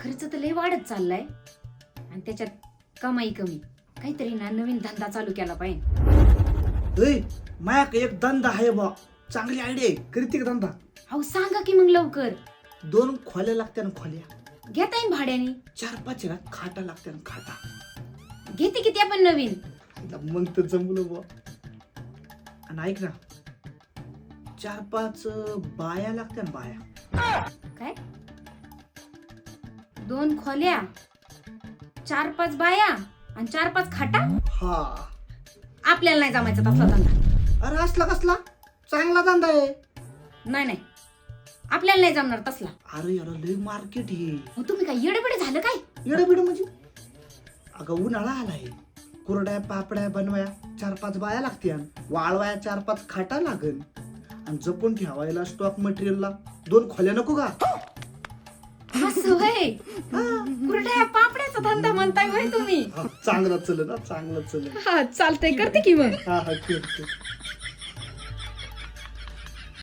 खर्च तर लय वाढत चाललाय आणि त्याच्यात कमाई कमी. काहीतरी ना नवीन धंदा चालू केला पाहिजे. मायाक एक धंदा आहे बा, चांगली आयडिया आहे. करते का धंदा? अहो सांगा की मग लवकर. 2 खोल्या लागत्या ना, खोल्या घेता येईन भाड्याने. 4-5 ना खाटा लागत्या ना, खाटा. घेते किती आपण नवीन. मग तर जमलं बा. आणि ऐक ना, 4-5 बाया लागत्या ना, बाया. काय 2 खोल्या 4-5 बाया आणि 4-5 खाटा. हा, आपल्याला नाही जमायचा तसला धंदा. अरे असला कसला चांगला धंदा आहे. नाही नाही आपल्याला नाही जमणार तसला. अरे यार लय मार्केट आहे. हो तुम्ही काय येडेबिडे झालं काय? येडबिड म्हणजे अगं उन्हाळा आलाय, कुरड्या पापड्या बनवाया 4-5 बाया लागत्या, वाळवाया 4-5 खाटा लागल, आणि जपून ठेवायला स्टॉक मटेरियलला 2 खोल्या नको का? असं होय. कुरड्या पापड्याचा धंदा म्हणताय होय तुम्ही? चांगला चल ना, चांगला चल. हा चालतंय करते की मग. हा हा, कर.